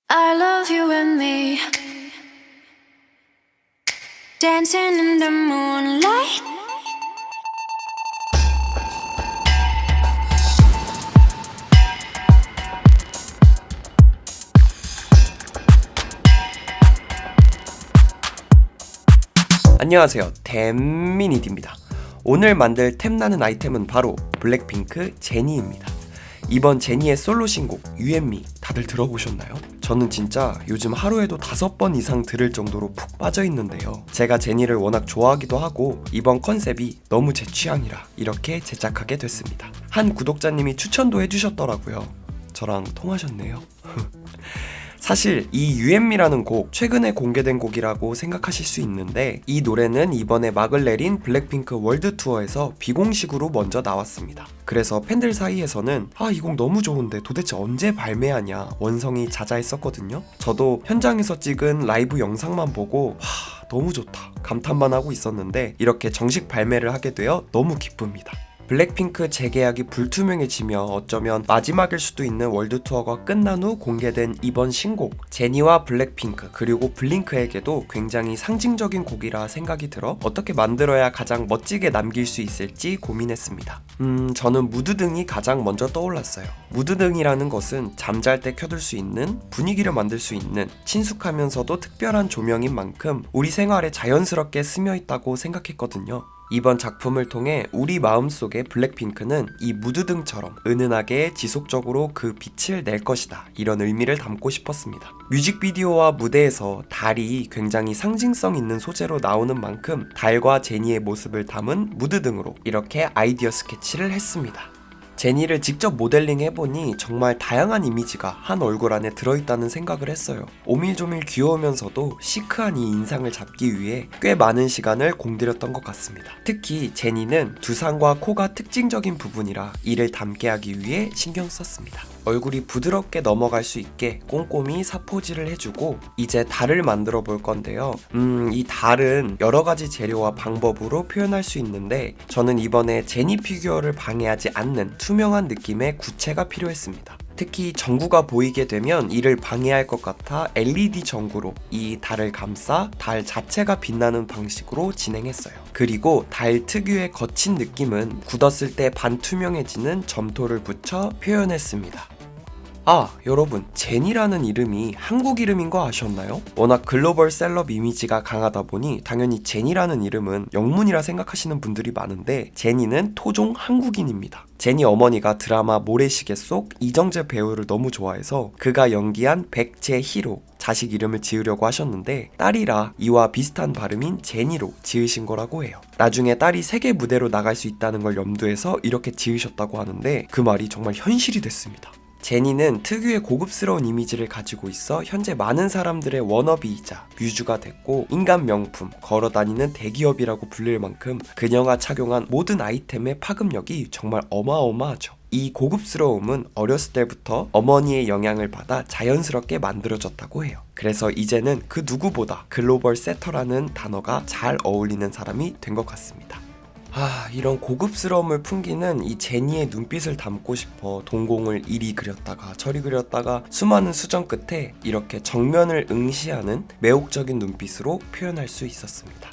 I love you and me dancing in the moonlight. 안녕하세요, 댐미니디입니다. 오늘 만들 템나는 아이템은 바로 블랙핑크 제니입니다. 이번 제니의 솔로 신곡 You and Me 다들 들어보셨나요? 저는 진짜 요즘 하루에도 5번 이상 들을 정도로 푹 빠져있는데요. 제가 제니를 워낙 좋아하기도 하고 이번 컨셉이 너무 제 취향이라 이렇게 제작하게 됐습니다. 한 구독자님이 추천도 해주셨더라고요. 저랑 통하셨네요. 사실 이 You and Me라는 곡 최근에 공개된 곡이라고 생각하실 수 있는데 이 노래는 이번에 막을 내린 블랙핑크 월드 투어에서 비공식으로 먼저 나왔습니다. 그래서 팬들 사이에서는 이 곡 너무 좋은데 도대체 언제 발매하냐 원성이 자자했었거든요. 저도 현장에서 찍은 라이브 영상만 보고 너무 좋다 감탄만 하고 있었는데 이렇게 정식 발매를 하게 되어 너무 기쁩니다. 블랙핑크 재계약이 불투명해지며 어쩌면 마지막일 수도 있는 월드투어가 끝난 후 공개된 이번 신곡 제니와 블랙핑크 그리고 블링크에게도 굉장히 상징적인 곡이라 생각이 들어 어떻게 만들어야 가장 멋지게 남길 수 있을지 고민했습니다. 저는 무드등이 가장 먼저 떠올랐어요. 무드등이라는 것은 잠잘 때 켜둘 수 있는 분위기를 만들 수 있는 친숙하면서도 특별한 조명인 만큼 우리 생활에 자연스럽게 스며있다고 생각했거든요. 이번 작품을 통해 우리 마음속에 블랙핑크는 이 무드등처럼 은은하게 지속적으로 그 빛을 낼 것이다 이런 의미를 담고 싶었습니다. 뮤직비디오와 무대에서 달이 굉장히 상징성 있는 소재로 나오는 만큼 달과 제니의 모습을 담은 무드등으로 이렇게 아이디어 스케치를 했습니다. 제니를 직접 모델링 해보니 정말 다양한 이미지가 한 얼굴 안에 들어있다는 생각을 했어요. 오밀조밀 귀여우면서도 시크한 이 인상을 잡기 위해 꽤 많은 시간을 공들였던 것 같습니다. 특히 제니는 두상과 코가 특징적인 부분이라 이를 담게 하기 위해 신경 썼습니다. 얼굴이 부드럽게 넘어갈 수 있게 꼼꼼히 사포질을 해주고 이제 달을 만들어 볼 건데요. 이 달은 여러 가지 재료와 방법으로 표현할 수 있는데 저는 이번에 제니 피규어를 방해하지 않는 투명한 느낌의 구체가 필요했습니다. 특히 전구가 보이게 되면 이를 방해할 것 같아 LED 전구로 이 달을 감싸 달 자체가 빛나는 방식으로 진행했어요. 그리고 달 특유의 거친 느낌은 굳었을 때 반투명해지는 점토를 붙여 표현했습니다. 여러분, 제니라는 이름이 한국 이름인 거 아셨나요? 워낙 글로벌 셀럽 이미지가 강하다 보니 당연히 제니라는 이름은 영문이라 생각하시는 분들이 많은데 제니는 토종 한국인입니다. 제니 어머니가 드라마 모래시계 속 이정재 배우를 너무 좋아해서 그가 연기한 백제희로 자식 이름을 지으려고 하셨는데 딸이라 이와 비슷한 발음인 제니로 지으신 거라고 해요. 나중에 딸이 세계 무대로 나갈 수 있다는 걸 염두해서 이렇게 지으셨다고 하는데 그 말이 정말 현실이 됐습니다. 제니는 특유의 고급스러운 이미지를 가지고 있어 현재 많은 사람들의 워너비이자 뮤즈가 됐고 인간 명품, 걸어다니는 대기업이라고 불릴 만큼 그녀가 착용한 모든 아이템의 파급력이 정말 어마어마하죠. 이 고급스러움은 어렸을 때부터 어머니의 영향을 받아 자연스럽게 만들어졌다고 해요. 그래서 이제는 그 누구보다 글로벌 세터라는 단어가 잘 어울리는 사람이 된 것 같습니다. 이런 고급스러움을 풍기는 이 제니의 눈빛을 담고 싶어 동공을 이리 그렸다가 저리 그렸다가 수많은 수정 끝에 이렇게 정면을 응시하는 매혹적인 눈빛으로 표현할 수 있었습니다.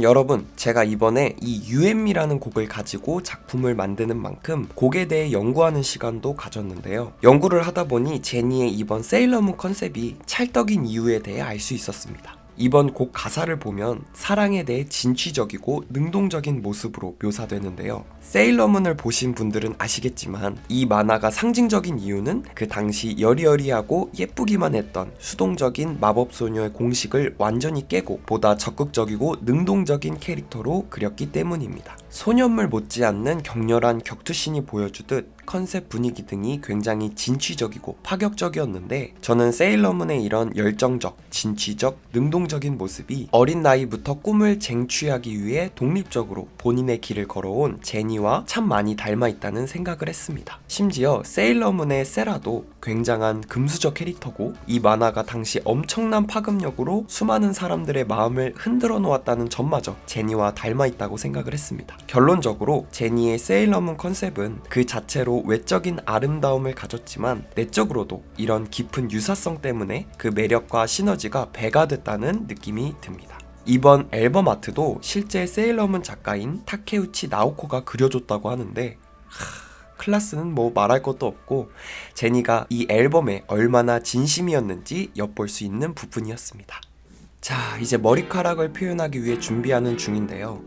여러분, 제가 이번에 이 You and Me라는 곡을 가지고 작품을 만드는 만큼 곡에 대해 연구하는 시간도 가졌는데요. 연구를 하다 보니 제니의 이번 세일러문 컨셉이 찰떡인 이유에 대해 알 수 있었습니다. 이번 곡 가사를 보면 사랑에 대해 진취적이고 능동적인 모습으로 묘사되는데요. 세일러문을 보신 분들은 아시겠지만 이 만화가 상징적인 이유는 그 당시 여리여리하고 예쁘기만 했던 수동적인 마법소녀의 공식을 완전히 깨고 보다 적극적이고 능동적인 캐릭터로 그렸기 때문입니다. 소년물 못지않는 격렬한 격투신이 보여주듯 컨셉 분위기 등이 굉장히 진취적이고 파격적이었는데 저는 세일러문의 이런 열정적, 진취적, 능동적인 모습이 어린 나이부터 꿈을 쟁취하기 위해 독립적으로 본인의 길을 걸어온 제니와 참 많이 닮아있다는 생각을 했습니다. 심지어 세일러문의 세라도 굉장한 금수저 캐릭터고 이 만화가 당시 엄청난 파급력으로 수많은 사람들의 마음을 흔들어 놓았다는 점마저 제니와 닮아있다고 생각을 했습니다. 결론적으로 제니의 세일러문 컨셉은 그 자체로 제니도 외적인 아름다움을 가졌지만 내적으로도 이런 깊은 유사성 때문에 그 매력과 시너지가 배가 됐다는 느낌이 듭니다. 이번 앨범 아트도 실제 세일러문 작가인 타케우치 나오코가 그려줬다고 하는데 클라스는 뭐 말할 것도 없고 제니가 이 앨범에 얼마나 진심이었는지 엿볼 수 있는 부분이었습니다. 자, 이제 머리카락을 표현하기 위해 준비하는 중인데요.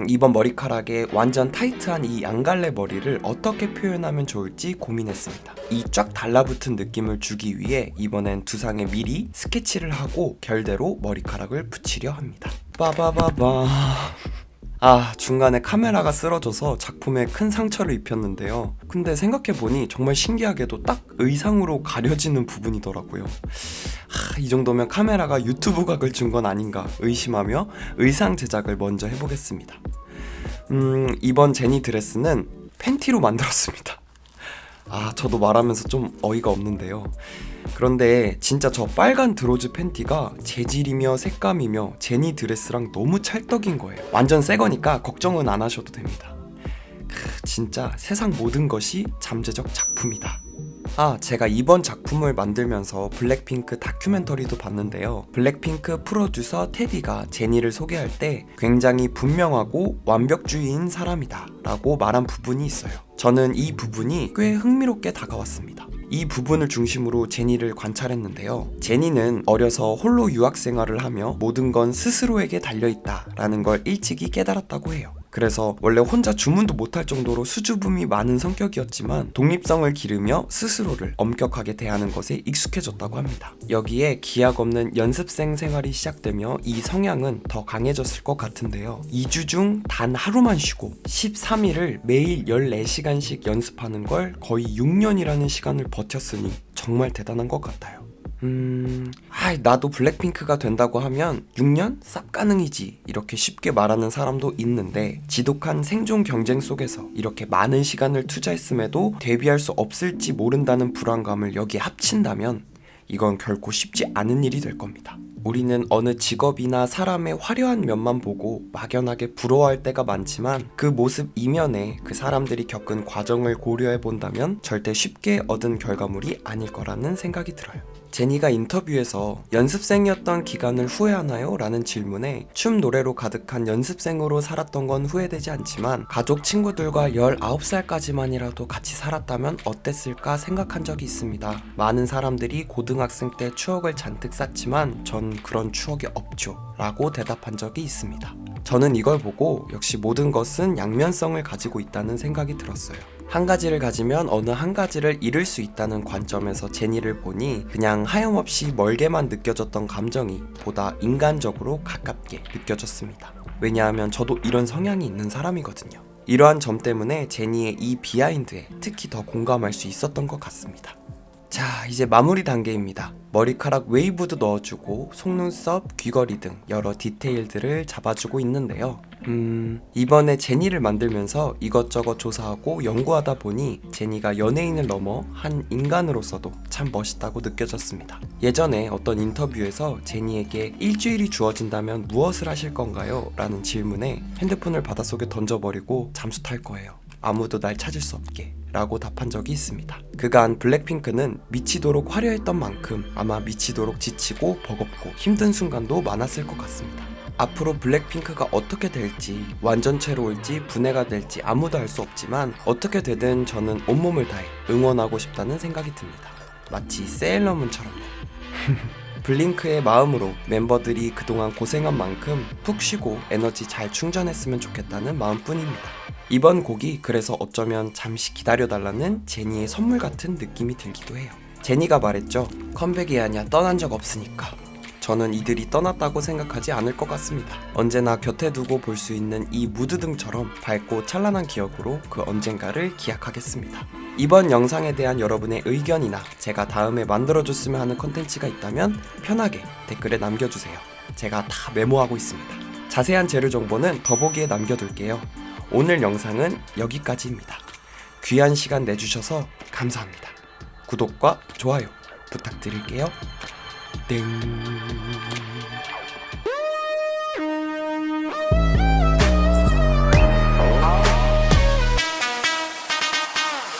이번 머리카락에 완전 타이트한 이 양갈래 머리를 어떻게 표현하면 좋을지 고민했습니다. 이 쫙 달라붙은 느낌을 주기 위해 이번엔 두상에 미리 스케치를 하고 결대로 머리카락을 붙이려 합니다. 빠바바바. 중간에 카메라가 쓰러져서 작품에 큰 상처를 입혔는데요. 근데 생각해보니 정말 신기하게도 딱 의상으로 가려지는 부분이더라고요. 이 정도면 카메라가 유튜브 각을 준 건 아닌가 의심하며 의상 제작을 먼저 해보겠습니다. 이번 제니 드레스는 팬티로 만들었습니다. 저도 말하면서 좀 어이가 없는데요. 그런데 진짜 저 빨간 드로즈 팬티가 재질이며 색감이며 제니 드레스랑 너무 찰떡인 거예요. 완전 새 거니까 걱정은 안 하셔도 됩니다. 진짜 세상 모든 것이 잠재적 작품이다. 제가 이번 작품을 만들면서 블랙핑크 다큐멘터리도 봤는데요. 블랙핑크 프로듀서 테디가 제니를 소개할 때 굉장히 분명하고 완벽주의인 사람이다 라고 말한 부분이 있어요. 저는 이 부분이 꽤 흥미롭게 다가왔습니다. 이 부분을 중심으로 제니를 관찰했는데요. 제니는 어려서 홀로 유학 생활을 하며 모든 건 스스로에게 달려있다 라는 걸 일찍이 깨달았다고 해요. 그래서 원래 혼자 주문도 못할 정도로 수줍음이 많은 성격이었지만 독립성을 기르며 스스로를 엄격하게 대하는 것에 익숙해졌다고 합니다. 여기에 기약 없는 연습생 생활이 시작되며 이 성향은 더 강해졌을 것 같은데요. 2주 중 단 하루만 쉬고 13일을 매일 14시간씩 연습하는 걸 거의 6년이라는 시간을 버텼으니 정말 대단한 것 같아요. 나도 블랙핑크가 된다고 하면 6년? 쌉 가능이지 이렇게 쉽게 말하는 사람도 있는데 지독한 생존 경쟁 속에서 이렇게 많은 시간을 투자했음에도 데뷔할 수 없을지 모른다는 불안감을 여기에 합친다면 이건 결코 쉽지 않은 일이 될 겁니다. 우리는 어느 직업이나 사람의 화려한 면만 보고 막연하게 부러워할 때가 많지만 그 모습 이면에 그 사람들이 겪은 과정을 고려해 본다면 절대 쉽게 얻은 결과물이 아닐 거라는 생각이 들어요. 제니가 인터뷰에서 연습생이었던 기간을 후회하나요? 라는 질문에 춤 노래로 가득한 연습생으로 살았던 건 후회되지 않지만 가족 친구들과 19살까지만이라도 같이 살았다면 어땠을까 생각한 적이 있습니다. 많은 사람들이 고등학생 때 추억을 잔뜩 쌓지만 전 그런 추억이 없죠 라고 대답한 적이 있습니다. 저는 이걸 보고 역시 모든 것은 양면성을 가지고 있다는 생각이 들었어요. 한 가지를 가지면 어느 한 가지를 잃을 수 있다는 관점에서 제니를 보니 그냥 하염없이 멀게만 느껴졌던 감정이 보다 인간적으로 가깝게 느껴졌습니다. 왜냐하면 저도 이런 성향이 있는 사람이거든요. 이러한 점 때문에 제니의 이 비하인드에 특히 더 공감할 수 있었던 것 같습니다. 자, 이제 마무리 단계입니다. 머리카락 웨이브도 넣어주고 속눈썹, 귀걸이 등 여러 디테일들을 잡아주고 있는데요. 이번에 제니를 만들면서 이것저것 조사하고 연구하다 보니 제니가 연예인을 넘어 한 인간으로서도 참 멋있다고 느껴졌습니다. 예전에 어떤 인터뷰에서 제니에게 일주일이 주어진다면 무엇을 하실 건가요? 라는 질문에 핸드폰을 바닷속에 던져버리고 잠수 탈 거예요. 아무도 날 찾을 수 없게 라고 답한 적이 있습니다. 그간 블랙핑크는 미치도록 화려했던 만큼 아마 미치도록 지치고 버겁고 힘든 순간도 많았을 것 같습니다. 앞으로 블랙핑크가 어떻게 될지, 완전체로 올지 분해가 될지 아무도 알 수 없지만 어떻게 되든 저는 온몸을 다해 응원하고 싶다는 생각이 듭니다. 마치 세일러문처럼요. 블링크의 마음으로 멤버들이 그동안 고생한 만큼 푹 쉬고 에너지 잘 충전했으면 좋겠다는 마음뿐입니다. 이번 곡이 그래서 어쩌면 잠시 기다려달라는 제니의 선물 같은 느낌이 들기도 해요. 제니가 말했죠. 컴백이 아니야 떠난 적 없으니까. 저는 이들이 떠났다고 생각하지 않을 것 같습니다. 언제나 곁에 두고 볼 수 있는 이 무드등처럼 밝고 찬란한 기억으로 그 언젠가를 기약하겠습니다. 이번 영상에 대한 여러분의 의견이나 제가 다음에 만들어줬으면 하는 컨텐츠가 있다면 편하게 댓글에 남겨주세요. 제가 다 메모하고 있습니다. 자세한 재료 정보는 더보기에 남겨둘게요. 오늘 영상은 여기까지입니다. 귀한 시간 내주셔서 감사합니다. 구독과 좋아요 부탁드릴게요. 땡.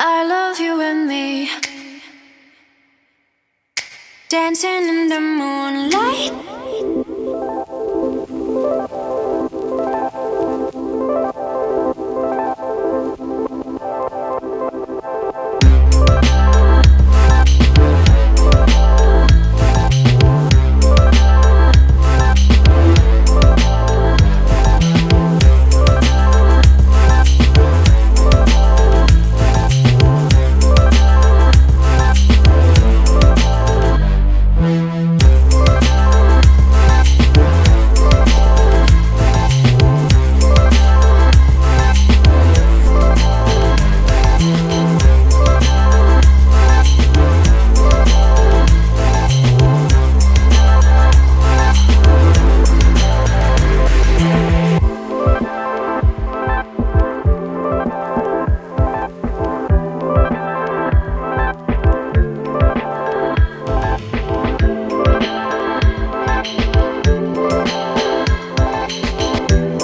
I love dancing in the moonlight.